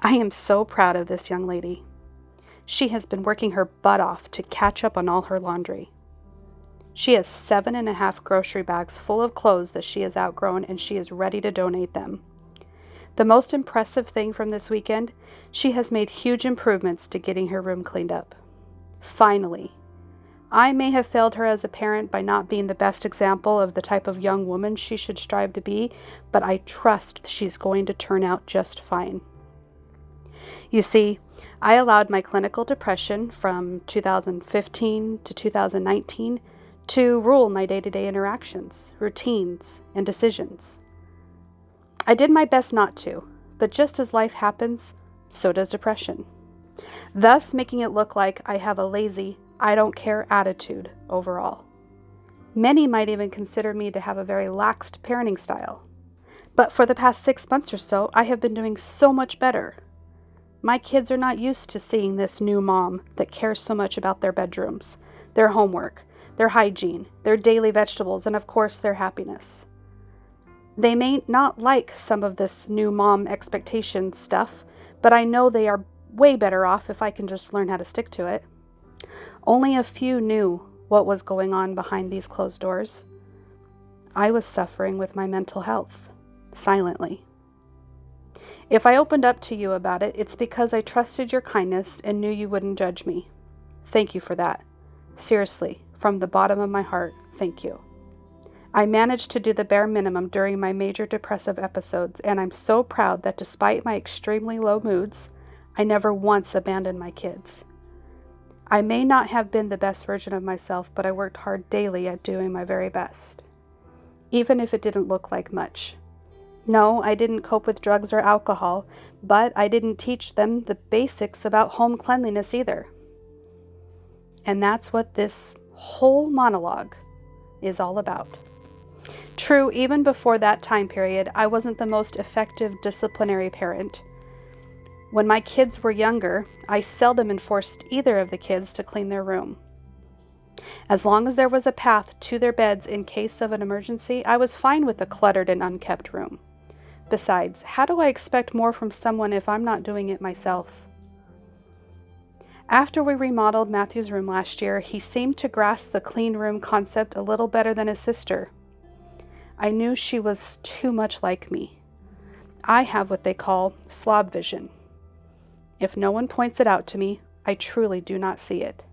I am so proud of this young lady. She has been working her butt off to catch up on all her laundry. She has 7.5 grocery bags full of clothes that she has outgrown, and she is ready to donate them. The most impressive thing from this weekend, she has made huge improvements to getting her room cleaned up. Finally. I may have failed her as a parent by not being the best example of the type of young woman she should strive to be, but I trust she's going to turn out just fine. You see, I allowed my clinical depression from 2015 to 2019 to rule my day-to-day interactions, routines, and decisions. I did my best not to, but just as life happens, so does depression. Thus making it look like I have a lazy, I don't care attitude overall. Many might even consider me to have a very laxed parenting style. But for the past 6 months or so, I have been doing so much better. My kids are not used to seeing this new mom that cares so much about their bedrooms, their homework, their hygiene, their daily vegetables, and of course their happiness. They may not like some of this new mom expectation stuff, but I know they are way better off if I can just learn how to stick to it. Only a few knew what was going on behind these closed doors. I was suffering with my mental health, silently. If I opened up to you about it, it's because I trusted your kindness and knew you wouldn't judge me. Thank you for that. Seriously, from the bottom of my heart, thank you. I managed to do the bare minimum during my major depressive episodes, and I'm so proud that despite my extremely low moods, I never once abandoned my kids. I may not have been the best version of myself, but I worked hard daily at doing my very best, even if it didn't look like much. No, I didn't cope with drugs or alcohol, but I didn't teach them the basics about home cleanliness either. And that's what this whole monologue is all about. True, even before that time period, I wasn't the most effective disciplinary parent. When my kids were younger, I seldom enforced either of the kids to clean their room. As long as there was a path to their beds in case of an emergency, I was fine with a cluttered and unkept room. Besides, how do I expect more from someone if I'm not doing it myself? After we remodeled Matthew's room last year, he seemed to grasp the clean room concept a little better than his sister. I knew she was too much like me. I have what they call slob vision. If no one points it out to me, I truly do not see it.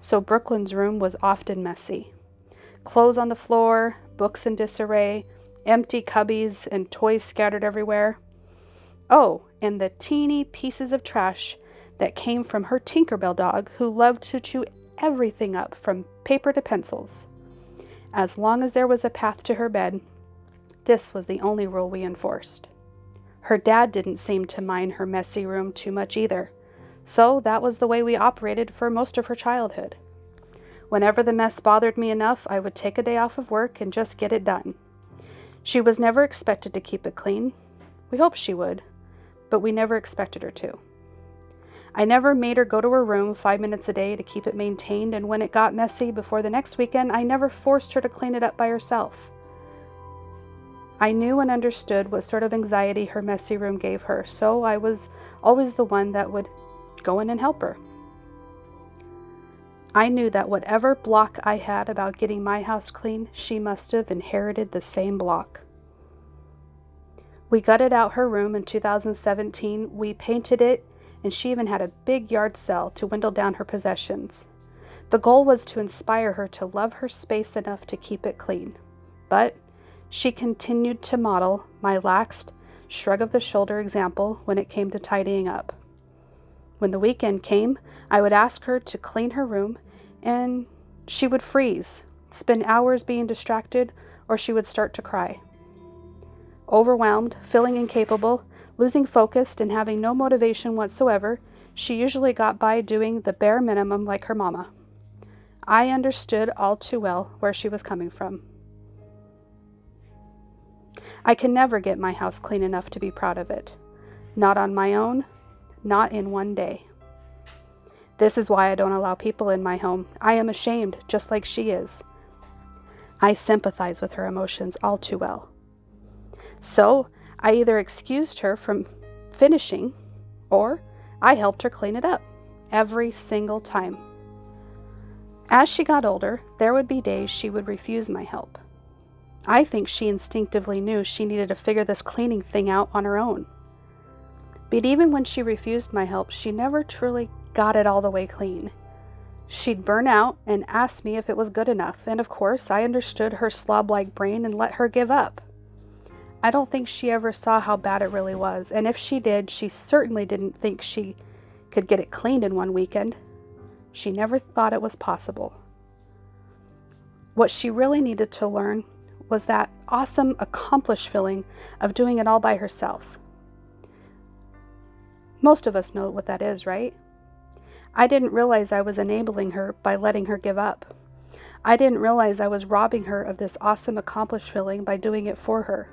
So Brooklyn's room was often messy. Clothes on the floor, books in disarray, empty cubbies, and toys scattered everywhere. Oh, and the teeny pieces of trash that came from her Tinkerbell dog, who loved to chew everything up from paper to pencils. As long as there was a path to her bed, this was the only rule we enforced. Her dad didn't seem to mind her messy room too much either, so that was the way we operated for most of her childhood. Whenever the mess bothered me enough, I would take a day off of work and just get it done. She was never expected to keep it clean. We hoped she would, but we never expected her to. I never made her go to her room 5 minutes a day to keep it maintained, and when it got messy before the next weekend, I never forced her to clean it up by herself. I knew and understood what sort of anxiety her messy room gave her, so I was always the one that would go in and help her. I knew that whatever block I had about getting my house clean, she must have inherited the same block. We gutted out her room in 2017, we painted it, and she even had a big yard sale to dwindle down her possessions. The goal was to inspire her to love her space enough to keep it clean. But she continued to model my laxed, shrug of the shoulder example when it came to tidying up. When the weekend came, I would ask her to clean her room, and she would freeze, spend hours being distracted, or she would start to cry. Overwhelmed, feeling incapable, losing focus, and having no motivation whatsoever, she usually got by doing the bare minimum like her mama. I understood all too well where she was coming from. I can never get my house clean enough to be proud of it. Not on my own, not in one day. This is why I don't allow people in my home. I am ashamed, just like she is. I sympathize with her emotions all too well. So, I either excused her from finishing or I helped her clean it up every single time. As she got older, there would be days she would refuse my help. I think she instinctively knew she needed to figure this cleaning thing out on her own. But even when she refused my help, she never truly got it all the way clean. She'd burn out and ask me if it was good enough, and of course I understood her slob-like brain and let her give up. I don't think she ever saw how bad it really was, and if she did, she certainly didn't think she could get it cleaned in one weekend. She never thought it was possible. What she really needed to learn was that awesome, accomplished feeling of doing it all by herself. Most of us know what that is, right? I didn't realize I was enabling her by letting her give up. I didn't realize I was robbing her of this awesome, accomplished feeling by doing it for her.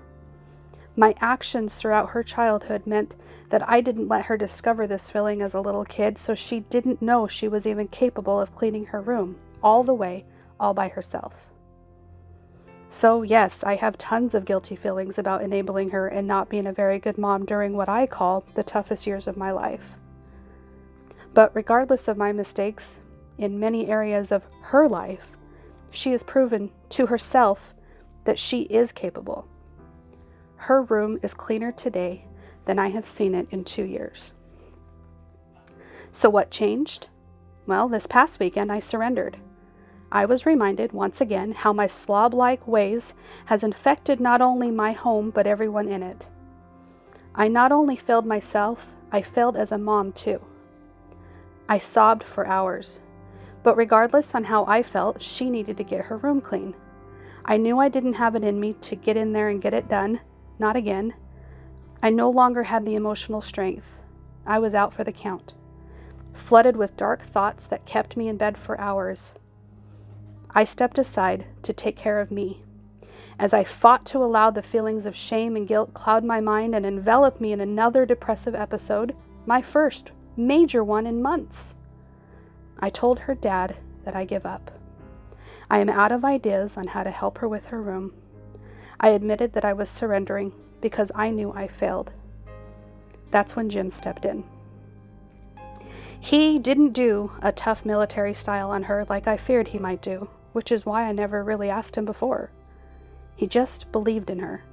My actions throughout her childhood meant that I didn't let her discover this feeling as a little kid, so she didn't know she was even capable of cleaning her room all the way, all by herself. So yes, I have tons of guilty feelings about enabling her and not being a very good mom during what I call the toughest years of my life. But regardless of my mistakes in many areas of her life, she has proven to herself that she is capable. Her room is cleaner today than I have seen it in 2 years. So what changed? Well, this past weekend I surrendered. I was reminded once again how my slob-like ways has infected not only my home but everyone in it. I not only failed myself, I failed as a mom too. I sobbed for hours, but regardless on how I felt, she needed to get her room clean. I knew I didn't have it in me to get in there and get it done, not again. I no longer had the emotional strength. I was out for the count, flooded with dark thoughts that kept me in bed for hours. I stepped aside to take care of me. As I fought to allow the feelings of shame and guilt cloud my mind and envelop me in another depressive episode, my first major one in months. I told her dad that I give up. I am out of ideas on how to help her with her room. I admitted that I was surrendering because I knew I failed. That's when Jim stepped in. He didn't do a tough military style on her like I feared he might do, which is why I never really asked him before. He just believed in her.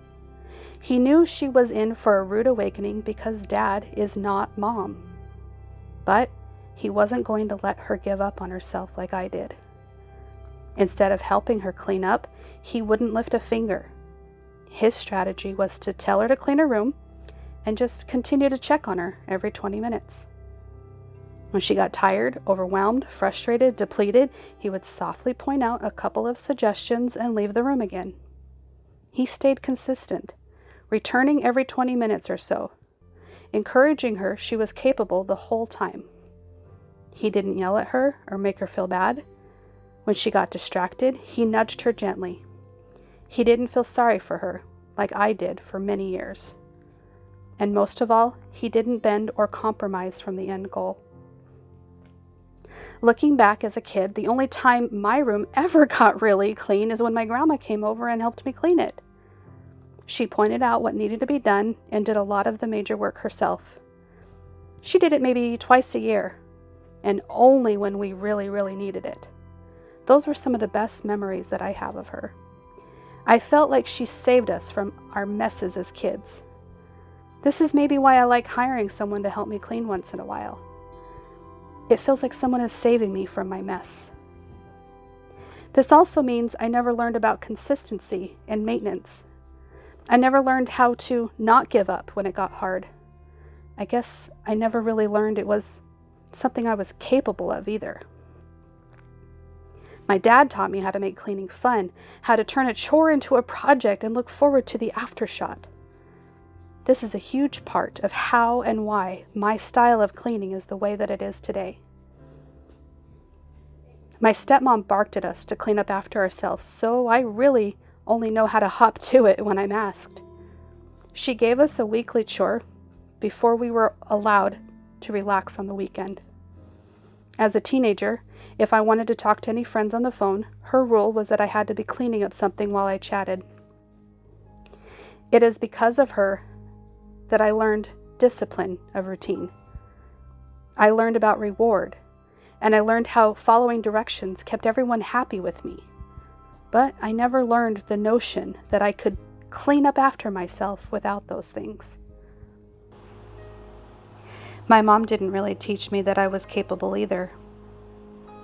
He knew she was in for a rude awakening because Dad is not Mom. But he wasn't going to let her give up on herself like I did. Instead of helping her clean up, he wouldn't lift a finger. His strategy was to tell her to clean her room and just continue to check on her every 20 minutes. When she got tired, overwhelmed, frustrated, depleted, he would softly point out a couple of suggestions and leave the room again. He stayed consistent, returning every 20 minutes or so, encouraging her she was capable the whole time. He didn't yell at her or make her feel bad. When she got distracted, he nudged her gently. He didn't feel sorry for her, like I did for many years. And most of all, he didn't bend or compromise from the end goal. Looking back as a kid, the only time my room ever got really clean is when my grandma came over and helped me clean it. She pointed out what needed to be done and did a lot of the major work herself. She did it maybe twice a year, and only when we really, really needed it. Those were some of the best memories that I have of her. I felt like she saved us from our messes as kids. This is maybe why I like hiring someone to help me clean once in a while. It feels like someone is saving me from my mess. This also means I never learned about consistency and maintenance. I never learned how to not give up when it got hard. I guess I never really learned it was something I was capable of either. My dad taught me how to make cleaning fun, how to turn a chore into a project and look forward to the aftershot. This is a huge part of how and why my style of cleaning is the way that it is today. My stepmom barked at us to clean up after ourselves, so I really only know how to hop to it when I'm asked. She gave us a weekly chore before we were allowed to relax on the weekend. As a teenager, if I wanted to talk to any friends on the phone, her rule was that I had to be cleaning up something while I chatted. It is because of her that I learned discipline of routine, I learned about reward, and I learned how following directions kept everyone happy with me. But I never learned the notion that I could clean up after myself without those things. My mom didn't really teach me that I was capable either.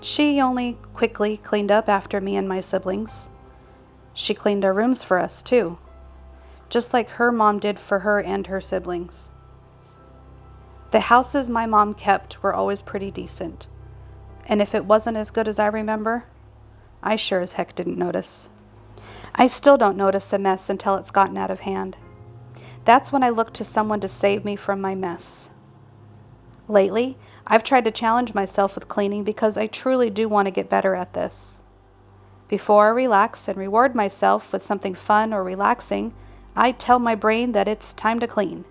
She only quickly cleaned up after me and my siblings. She cleaned our rooms for us too, just like her mom did for her and her siblings. The houses my mom kept were always pretty decent, and if it wasn't as good as I remember, I sure as heck didn't notice. I still don't notice a mess until it's gotten out of hand. That's when I look to someone to save me from my mess. Lately, I've tried to challenge myself with cleaning because I truly do want to get better at this. Before I relax and reward myself with something fun or relaxing, I tell my brain that it's time to clean.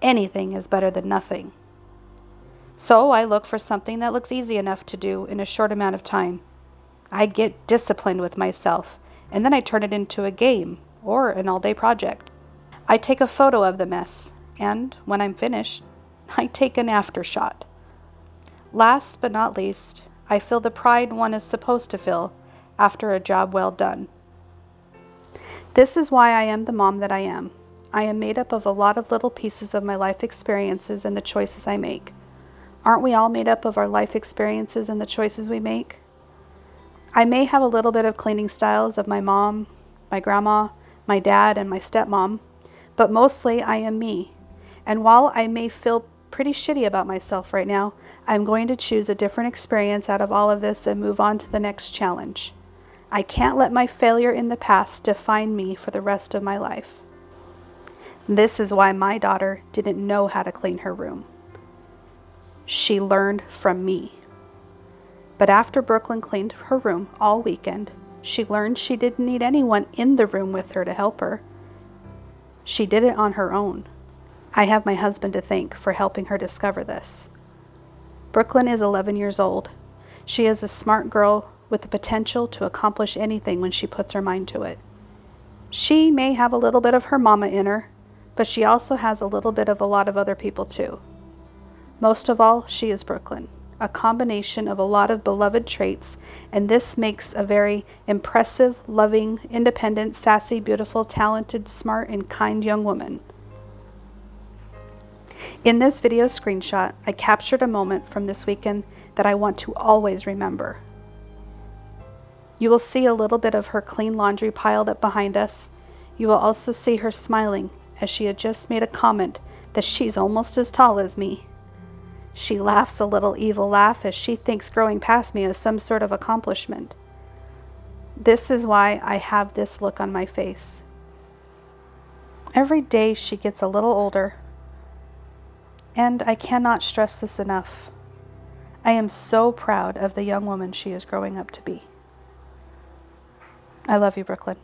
Anything is better than nothing. So I look for something that looks easy enough to do in a short amount of time. I get disciplined with myself, and then I turn it into a game or an all-day project. I take a photo of the mess, and when I'm finished, I take an aftershot. Last but not least, I feel the pride one is supposed to feel after a job well done. This is why I am the mom that I am. I am made up of a lot of little pieces of my life experiences and the choices I make. Aren't we all made up of our life experiences and the choices we make? I may have a little bit of cleaning styles of my mom, my grandma, my dad, and my stepmom, but mostly I am me. And while I may feel pretty shitty about myself right now, I'm going to choose a different experience out of all of this and move on to the next challenge. I can't let my failure in the past define me for the rest of my life. This is why my daughter didn't know how to clean her room. She learned from me. But after Brooklyn cleaned her room all weekend, she learned she didn't need anyone in the room with her to help her. She did it on her own. I have my husband to thank for helping her discover this. Brooklyn is 11 years old. She is a smart girl with the potential to accomplish anything when she puts her mind to it. She may have a little bit of her mama in her, but she also has a little bit of a lot of other people too. Most of all, she is Brooklyn, a combination of a lot of beloved traits, and this makes a very impressive, loving, independent, sassy, beautiful, talented, smart, and kind young woman. In this video screenshot, I captured a moment from this weekend that I want to always remember. You will see a little bit of her clean laundry piled up behind us. You will also see her smiling as she had just made a comment that she's almost as tall as me. She laughs a little evil laugh as she thinks growing past me is some sort of accomplishment. This is why I have this look on my face. Every day she gets a little older, and I cannot stress this enough. I am so proud of the young woman she is growing up to be. I love you, Brooklyn.